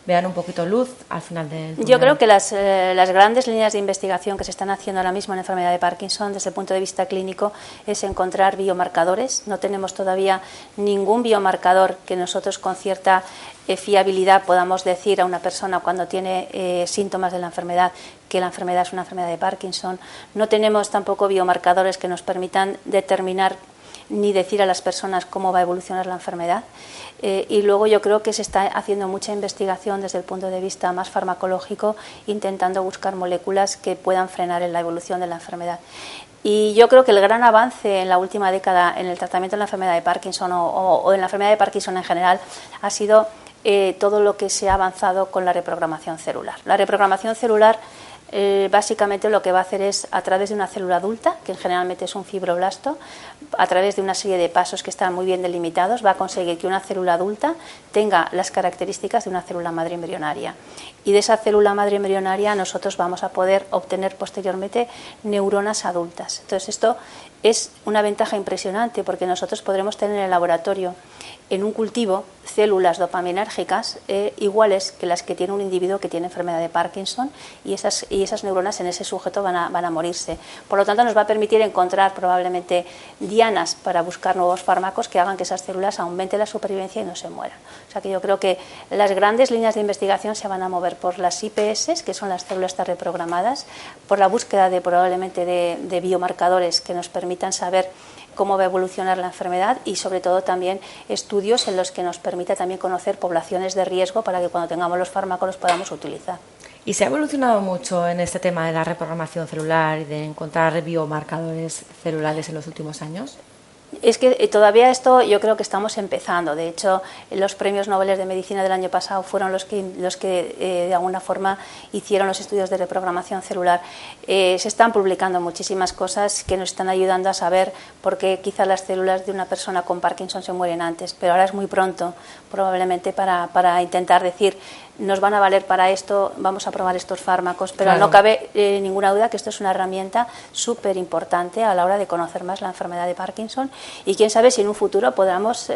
S1: vean un poquito luz al final del túnel.
S2: Yo creo que las grandes líneas de investigación que se están haciendo ahora mismo en la enfermedad de Parkinson desde el punto de vista clínico es encontrar biomarcadores. No tenemos todavía ningún biomarcador que nosotros con cierta fiabilidad podamos decir a una persona cuando tiene síntomas de la enfermedad que la enfermedad es una enfermedad de Parkinson. No tenemos tampoco biomarcadores que nos permitan determinar ni decir a las personas cómo va a evolucionar la enfermedad. Y luego yo creo que se está haciendo mucha investigación desde el punto de vista más farmacológico, intentando buscar moléculas que puedan frenar en la evolución de la enfermedad. Y yo creo que el gran avance en la última década en el tratamiento de la enfermedad de Parkinson o en la enfermedad de Parkinson en general ha sido todo lo que se ha avanzado con la reprogramación celular. La reprogramación celular básicamente lo que va a hacer es, a través de una célula adulta, que generalmente es un fibroblasto, a través de una serie de pasos que están muy bien delimitados, va a conseguir que una célula adulta tenga las características de una célula madre embrionaria. Y de esa célula madre embrionaria nosotros vamos a poder obtener posteriormente neuronas adultas. Entonces esto es una ventaja impresionante porque nosotros podremos tener en el laboratorio, en un cultivo, células dopaminérgicas iguales que las que tiene un individuo que tiene enfermedad de Parkinson y esas neuronas en ese sujeto van a morirse. Por lo tanto, nos va a permitir encontrar probablemente dianas para buscar nuevos fármacos que hagan que esas células aumenten la supervivencia y no se mueran. O sea que yo creo que las grandes líneas de investigación se van a mover por las IPS, que son las células reprogramadas, por la búsqueda de probablemente de biomarcadores que nos permitan saber cómo va a evolucionar la enfermedad y sobre todo también estudios en los que nos permita también conocer poblaciones de riesgo para que cuando tengamos los fármacos los podamos utilizar.
S1: ¿Y se ha evolucionado mucho en este tema de la reprogramación celular y de encontrar biomarcadores celulares en los últimos años?
S2: Es que todavía esto yo creo que estamos empezando. De hecho, los premios Nobel de Medicina del año pasado fueron los que de alguna forma hicieron los estudios de reprogramación celular. Se están publicando muchísimas cosas que nos están ayudando a saber por qué quizás las células de una persona con Parkinson se mueren antes, pero ahora es muy pronto probablemente para intentar decir nos van a valer para esto, vamos a probar estos fármacos, pero claro, no cabe ninguna duda que esto es una herramienta súper importante a la hora de conocer más la enfermedad de Parkinson y quién sabe si en un futuro podamos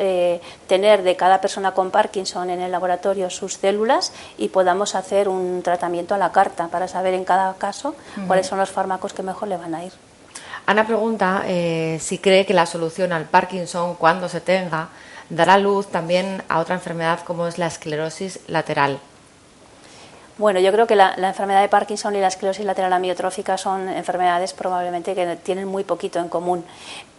S2: tener de cada persona con Parkinson en el laboratorio sus células y podamos hacer un tratamiento a la carta para saber en cada caso cuáles son los fármacos que mejor le van a ir.
S1: Ana pregunta si cree que la solución al Parkinson, cuando se tenga, dará luz también a otra enfermedad como es la esclerosis lateral.
S2: Bueno, yo creo que la enfermedad de Parkinson y la esclerosis lateral amiotrófica son enfermedades probablemente que tienen muy poquito en común.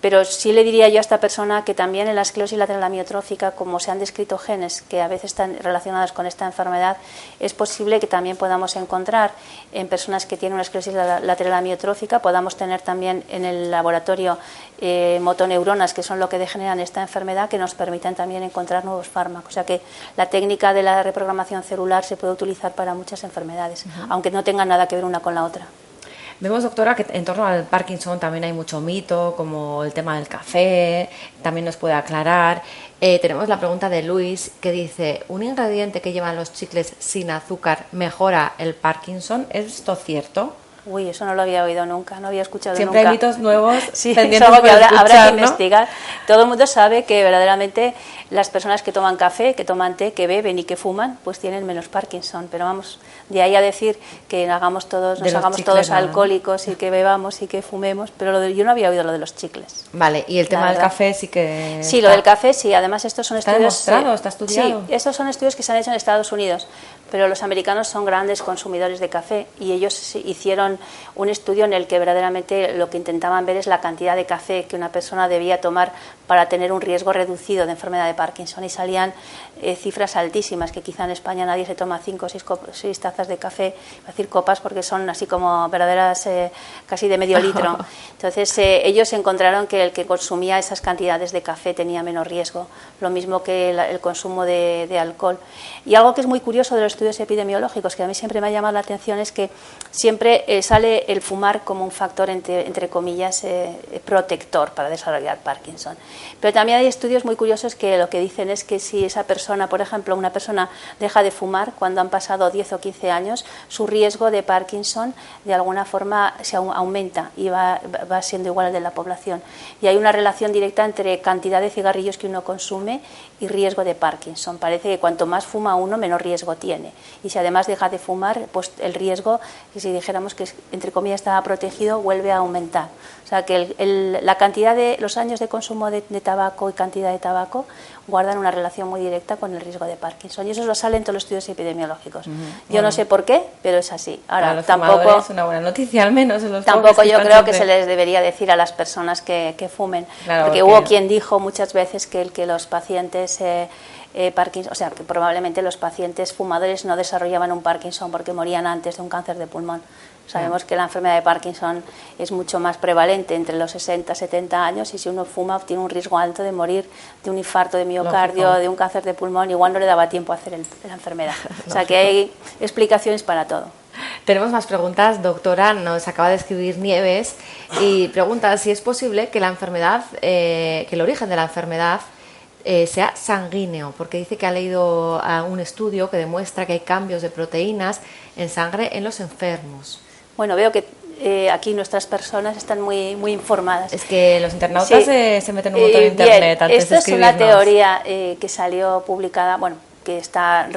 S2: Pero sí le diría yo a esta persona que también en la esclerosis lateral amiotrófica, como se han descrito genes que a veces están relacionados con esta enfermedad, es posible que también podamos encontrar en personas que tienen una esclerosis lateral amiotrófica, podamos tener también en el laboratorio motoneuronas, que son lo que degeneran esta enfermedad, que nos permitan también encontrar nuevos fármacos. O sea que la técnica de la reprogramación celular se puede utilizar para muchas enfermedades, aunque no tengan nada que ver una con la otra.
S1: Vemos, doctora, que en torno al Parkinson también hay mucho mito, como el tema del café, también nos puede aclarar. Tenemos la pregunta de Luis, que dice, ¿un ingrediente que llevan los chicles sin azúcar mejora el Parkinson? ¿Es esto cierto?
S2: Uy, eso no lo había oído nunca, no había escuchado
S1: Siempre
S2: nunca.
S1: Siempre hay mitos nuevos.
S2: Sí, es algo que habrá que investigar. Todo el mundo sabe que verdaderamente las personas que toman café, que toman té, que beben y que fuman, pues tienen menos Parkinson. Pero vamos, de ahí a decir que nos hagamos todos alcohólicos y que bebamos y que fumemos, pero yo no había oído lo de los chicles.
S1: Vale, y el tema del café sí que...
S2: Sí, lo del café sí, además estos son
S1: ¿Está
S2: estudios...
S1: demostrado? ¿Está estudiado?
S2: Sí, estos son estudios que se han hecho en Estados Unidos, pero los americanos son grandes consumidores de café y ellos hicieron un estudio en el que verdaderamente lo que intentaban ver es la cantidad de café que una persona debía tomar para tener un riesgo reducido de enfermedad de Parkinson, y salían cifras altísimas, que quizá en España nadie se toma 5 o 6 tazas de café, voy a decir copas porque son así como verdaderas casi de medio litro. Entonces ellos encontraron que el que consumía esas cantidades de café tenía menos riesgo, lo mismo que el consumo de alcohol. Y algo que es muy curioso de los estudios epidemiológicos, que a mí siempre me ha llamado la atención, es que siempre sale el fumar como un factor, entre comillas, protector para desarrollar Parkinson. Pero también hay estudios muy curiosos que lo que dicen es que si esa persona, por ejemplo, una persona deja de fumar cuando han pasado 10 o 15 años, su riesgo de Parkinson de alguna forma se aumenta y va siendo igual al de la población. Y hay una relación directa entre cantidad de cigarrillos que uno consume y riesgo de Parkinson. Parece que cuanto más fuma uno, menos riesgo tiene. Y si además deja de fumar, pues el riesgo, que si dijéramos que entre comillas estaba protegido, vuelve a aumentar. O sea que la cantidad de los años de consumo de tabaco y cantidad de tabaco guardan una relación muy directa con el riesgo de Parkinson. Y eso lo sale en todos los estudios epidemiológicos. Yo no sé por qué, pero es así. Ahora,
S1: tampoco es una buena noticia, al menos en los
S2: tampoco yo creo que se les debería decir a las personas que fumen, claro, porque hubo quien dijo muchas veces que los pacientes Parkinson, o sea, que probablemente los pacientes fumadores no desarrollaban un Parkinson porque morían antes de un cáncer de pulmón. Sabemos que la enfermedad de Parkinson es mucho más prevalente entre los 60 y 70 años, y si uno fuma tiene un riesgo alto de morir de un infarto de miocardio, de un cáncer de pulmón. Igual no le daba tiempo a hacer la enfermedad. O sea que hay explicaciones para todo.
S1: Tenemos más preguntas. Doctora, nos acaba de escribir Nieves y pregunta si es posible que la enfermedad, que el origen de la enfermedad sea sanguíneo, porque dice que ha leído un estudio que demuestra que hay cambios de proteínas en sangre en los enfermos.
S2: Bueno, veo que aquí nuestras personas están muy informadas.
S1: Es que los internautas se meten un montón en internet antes de escribirnos.
S2: Esto es una teoría que salió publicada, bueno, que está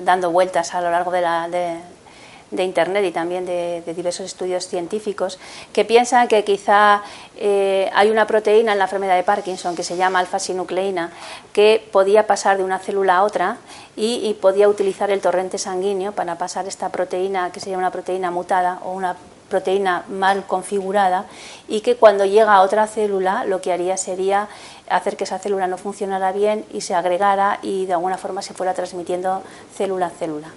S2: dando vueltas a lo largo de internet y también de diversos estudios científicos, que piensan que quizá hay una proteína en la enfermedad de Parkinson que se llama alfa-sinucleína, que podía pasar de una célula a otra y podía utilizar el torrente sanguíneo para pasar esta proteína, que sería una proteína mutada o una proteína mal configurada, y que cuando llega a otra célula lo que haría sería hacer que esa célula no funcionara bien y se agregara y de alguna forma se fuera transmitiendo célula a célula.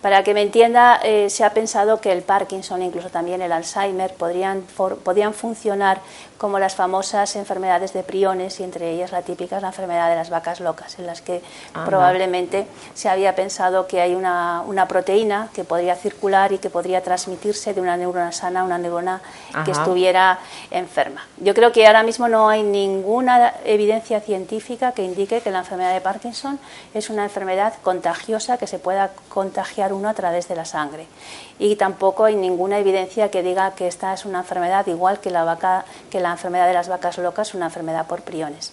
S2: Para que me entienda, se ha pensado que el Parkinson, incluso también el Alzheimer, podían funcionar como las famosas enfermedades de priones, y entre ellas la típica es la enfermedad de las vacas locas, en las que probablemente se había pensado que hay una proteína que podría circular y que podría transmitirse de una neurona sana a una neurona que estuviera enferma. Yo creo que ahora mismo no hay ninguna evidencia científica que indique que la enfermedad de Parkinson es una enfermedad contagiosa, que se pueda contagiar uno a través de la sangre, y tampoco hay ninguna evidencia que diga que esta es una enfermedad igual que la enfermedad de las vacas locas, una enfermedad por priones.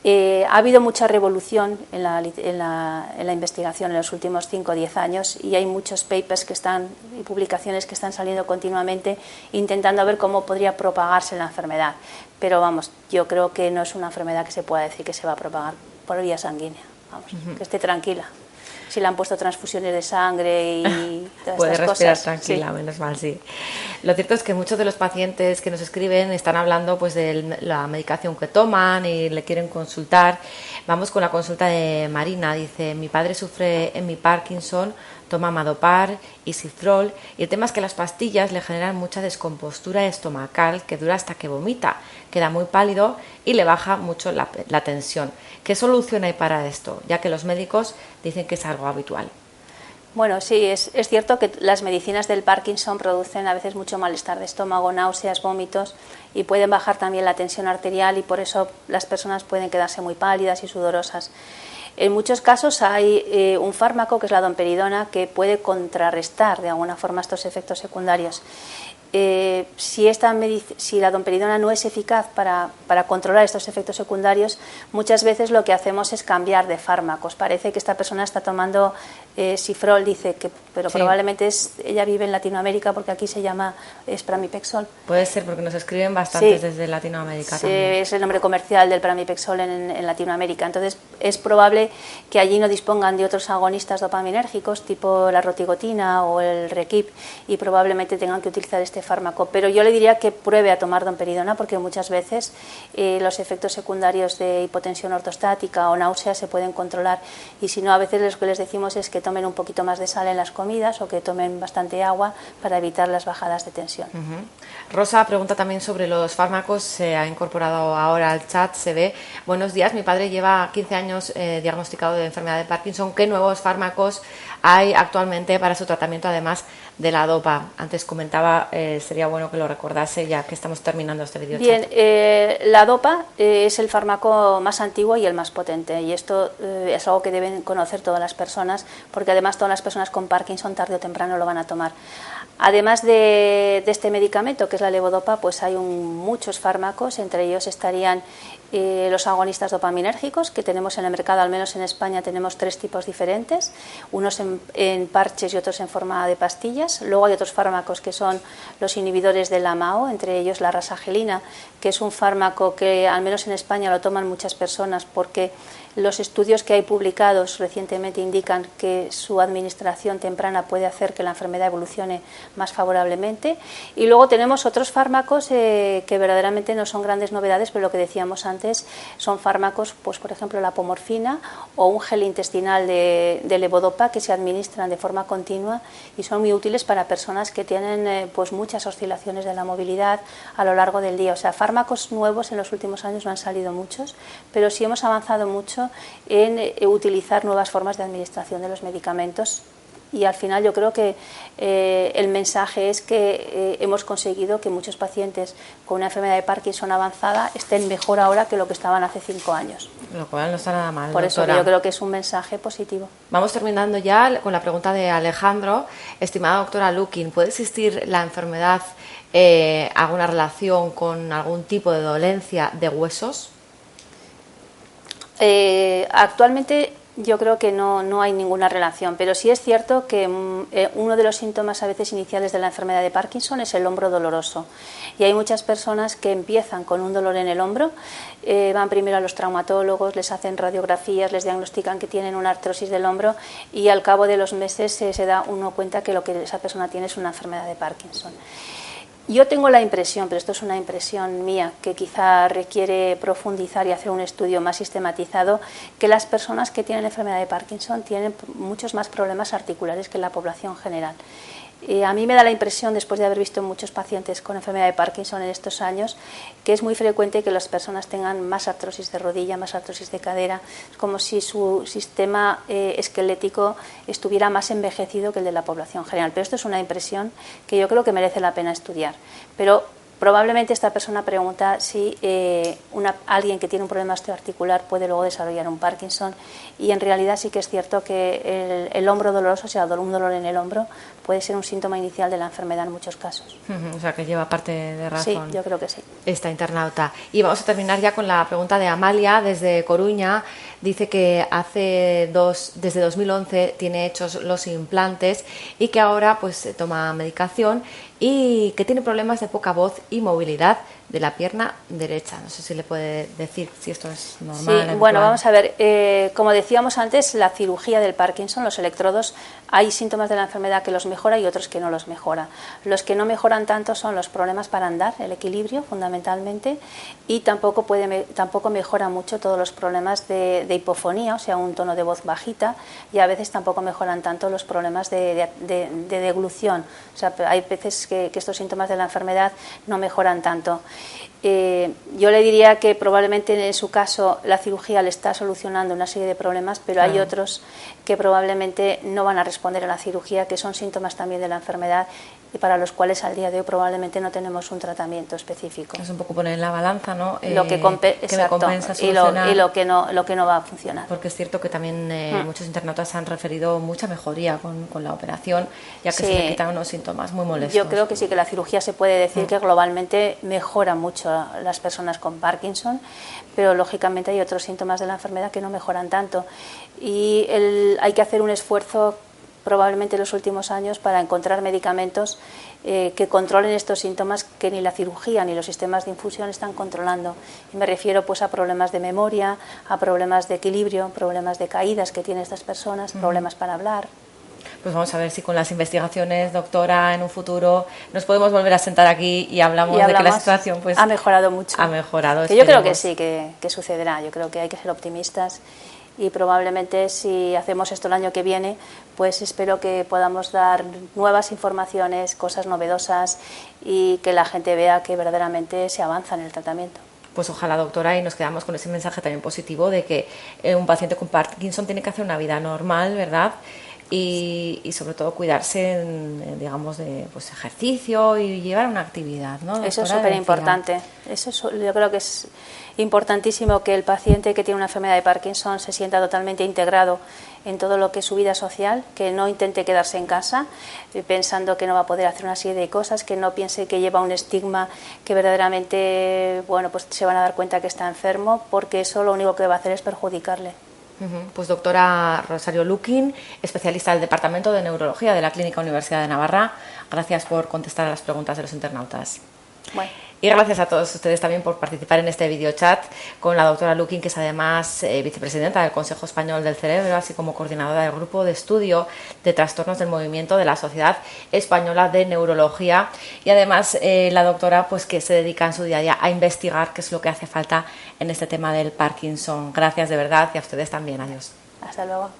S2: Ha habido mucha revolución en la investigación en los últimos 5 o 10 años, y hay muchos papers y publicaciones que están saliendo continuamente intentando ver cómo podría propagarse la enfermedad, pero vamos, yo creo que no es una enfermedad que se pueda decir que se va a propagar por vía sanguínea. Vamos, que esté tranquila. Si le han puesto transfusiones de sangre y todas
S1: puede
S2: estas
S1: respirar
S2: cosas,
S1: tranquila, menos mal, sí. Lo cierto es que muchos de los pacientes que nos escriben están hablando pues de la medicación que toman y le quieren consultar. Vamos con la consulta de Marina. Dice: mi padre sufre en mi Parkinson, toma Madopar y Citrol, y el tema es que las pastillas le generan mucha descompostura estomacal que dura hasta que vomita, queda muy pálido y le baja mucho la tensión. ¿Qué solución hay para esto? Ya que los médicos dicen que es algo habitual.
S2: Bueno, sí, es cierto que las medicinas del Parkinson producen a veces mucho malestar de estómago, náuseas, vómitos, y pueden bajar también la tensión arterial, y por eso las personas pueden quedarse muy pálidas y sudorosas. En muchos casos hay un fármaco, que es la domperidona, que puede contrarrestar de alguna forma estos efectos secundarios. Si la domperidona no es eficaz para controlar estos efectos secundarios, muchas veces lo que hacemos es cambiar de fármacos. Parece que esta persona está tomando Cifrol dice que, pero
S1: Sí.
S2: probablemente ella vive en Latinoamérica porque aquí se llama Pramipexol.
S1: Puede ser porque nos escriben bastantes
S2: Sí.
S1: desde Latinoamérica
S2: Sí,
S1: también.
S2: es el nombre comercial del Pramipexol en Latinoamérica. Entonces, es probable que allí no dispongan de otros agonistas dopaminérgicos, tipo la rotigotina o el Requip, y probablemente tengan que utilizar este fármaco. Pero yo le diría que pruebe a tomar domperidona, porque muchas veces los efectos secundarios de hipotensión ortostática o náusea se pueden controlar. Y si no, a veces lo que les decimos es que tomen un poquito más de sal en las comidas o que tomen bastante agua para evitar las bajadas de tensión.
S1: Rosa pregunta también sobre los fármacos, se ha incorporado ahora al chat, se ve. Buenos días, mi padre lleva 15 años diagnosticado de enfermedad de Parkinson. ¿Qué nuevos fármacos hay actualmente para su tratamiento, además de la dopa? Antes comentaba, sería bueno que lo recordase ya que estamos terminando este vídeo.
S2: Bien, la dopa es el fármaco más antiguo y el más potente, y esto es algo que deben conocer todas las personas, porque además todas las personas con Parkinson tarde o temprano lo van a tomar. Además de este medicamento, que es la levodopa, pues hay muchos fármacos, entre ellos estarían los agonistas dopaminérgicos, que tenemos en el mercado, al menos en España tenemos 3 tipos diferentes, unos en parches y otros en forma de pastillas. Luego hay otros fármacos que son los inhibidores de la MAO, entre ellos la rasagelina, que es un fármaco que al menos en España lo toman muchas personas porque los estudios que hay publicados recientemente indican que su administración temprana puede hacer que la enfermedad evolucione más favorablemente. Y luego tenemos otros fármacos que verdaderamente no son grandes novedades, pero lo que decíamos antes son fármacos, pues por ejemplo la apomorfina o un gel intestinal de levodopa, que se administran de forma continua y son muy útiles para personas que tienen pues muchas oscilaciones de la movilidad a lo largo del día. O sea, fármacos nuevos en los últimos años no han salido muchos, pero sí hemos avanzado mucho en utilizar nuevas formas de administración de los medicamentos. Y al final yo creo que el mensaje es que hemos conseguido que muchos pacientes con una enfermedad de Parkinson avanzada estén mejor ahora que lo que estaban hace 5 años.
S1: Lo cual no está nada mal.
S2: Por
S1: doctora.
S2: eso yo creo que es un mensaje positivo.
S1: Vamos terminando ya con la pregunta de Alejandro. Estimada doctora Lukin, ¿puede existir la enfermedad, alguna relación con algún tipo de dolencia de huesos?
S2: Actualmente yo creo que no hay ninguna relación, pero sí es cierto que uno de los síntomas a veces iniciales de la enfermedad de Parkinson es el hombro doloroso. Y hay muchas personas que empiezan con un dolor en el hombro, van primero a los traumatólogos, les hacen radiografías, les diagnostican que tienen una artrosis del hombro y al cabo de los meses se da uno cuenta que lo que esa persona tiene es una enfermedad de Parkinson. Yo tengo la impresión, pero esto es una impresión mía, que quizá requiere profundizar y hacer un estudio más sistematizado, que las personas que tienen enfermedad de Parkinson tienen muchos más problemas articulares que la población general. A mí me da la impresión, después de haber visto muchos pacientes con enfermedad de Parkinson en estos años, que es muy frecuente que las personas tengan más artrosis de rodilla, más artrosis de cadera. Es como si su sistema esquelético estuviera más envejecido que el de la población general. Pero esto es una impresión que yo creo que merece la pena estudiar. Pero probablemente esta persona pregunta si alguien que tiene un problema osteoarticular puede luego desarrollar un Parkinson, y en realidad sí que es cierto que el hombro doloroso, o sea, un dolor en el hombro, puede ser un síntoma inicial de la enfermedad en muchos casos.
S1: O sea, que lleva parte de razón.
S2: Sí, yo creo que sí.
S1: Esta internauta. Y vamos a terminar ya con la pregunta de Amalia desde Coruña. Dice que desde 2011 tiene hechos los implantes y que ahora pues toma medicación y que tiene problemas de poca voz y movilidad de la pierna derecha. No sé si le puede decir si esto es normal.
S2: Sí,
S1: habitual.
S2: bueno, vamos a ver. Como decíamos antes, la cirugía del Parkinson, los electrodos, hay síntomas de la enfermedad que los mejora y otros que no los mejora. Los que no mejoran tanto son los problemas para andar, el equilibrio fundamentalmente, y tampoco mejora mucho todos los problemas de hipofonía, o sea, un tono de voz bajita, y a veces tampoco mejoran tanto los problemas de deglución. O sea, hay veces que estos síntomas de la enfermedad no mejoran tanto. Yo le diría que probablemente en su caso la cirugía le está solucionando una serie de problemas, pero hay otros que probablemente no van a responder a la cirugía, que son síntomas también de la enfermedad y para los cuales al día de hoy probablemente no tenemos un tratamiento específico.
S1: Es un poco poner en la balanza, ¿no?
S2: Lo que me compensa y lo que no va a funcionar.
S1: Porque es cierto que también muchos internautas han referido mucha mejoría con la operación, ya que
S2: Sí.
S1: se le quitan unos síntomas muy molestos.
S2: Yo creo que sí, que la cirugía se puede decir que globalmente mejora mucho a las personas con Parkinson, pero lógicamente hay otros síntomas de la enfermedad que no mejoran tanto. Y hay que hacer un esfuerzo probablemente en los últimos años para encontrar medicamentos que controlen estos síntomas que ni la cirugía ni los sistemas de infusión están controlando. Y me refiero pues a problemas de memoria, a problemas de equilibrio, problemas de caídas que tienen estas personas, problemas para hablar.
S1: Pues vamos a ver si con las investigaciones, doctora, en un futuro nos podemos volver a sentar aquí y hablamos de que la situación pues
S2: ha mejorado mucho.
S1: Ha mejorado.
S2: Que yo creo que sí, que sucederá. Yo creo que hay que ser optimistas y probablemente si hacemos esto el año que viene, pues espero que podamos dar nuevas informaciones, cosas novedosas y que la gente vea que verdaderamente se avanza en el tratamiento.
S1: Pues ojalá, doctora, y nos quedamos con ese mensaje también positivo de que un paciente con Parkinson tiene que hacer una vida normal, ¿verdad? Y sobre todo cuidarse, digamos, de pues, ejercicio y llevar una actividad, ¿no, doctora?
S2: Eso es súper importante. Yo creo que es importantísimo que el paciente que tiene una enfermedad de Parkinson se sienta totalmente integrado en todo lo que es su vida social, que no intente quedarse en casa pensando que no va a poder hacer una serie de cosas, que no piense que lleva un estigma, que verdaderamente, bueno, pues se van a dar cuenta que está enfermo, porque eso lo único que va a hacer es perjudicarle.
S1: Pues doctora Rosario Lukin, especialista del Departamento de Neurología de la Clínica Universidad de Navarra, gracias por contestar a las preguntas de los internautas.
S2: Bueno.
S1: Y gracias a todos ustedes también por participar en este videochat con la doctora Lukin, que es además vicepresidenta del Consejo Español del Cerebro, así como coordinadora del Grupo de Estudio de Trastornos del Movimiento de la Sociedad Española de Neurología. Y además la doctora pues que se dedica en su día a día a investigar qué es lo que hace falta en este tema del Parkinson. Gracias de verdad y a ustedes también. Adiós.
S2: Hasta luego.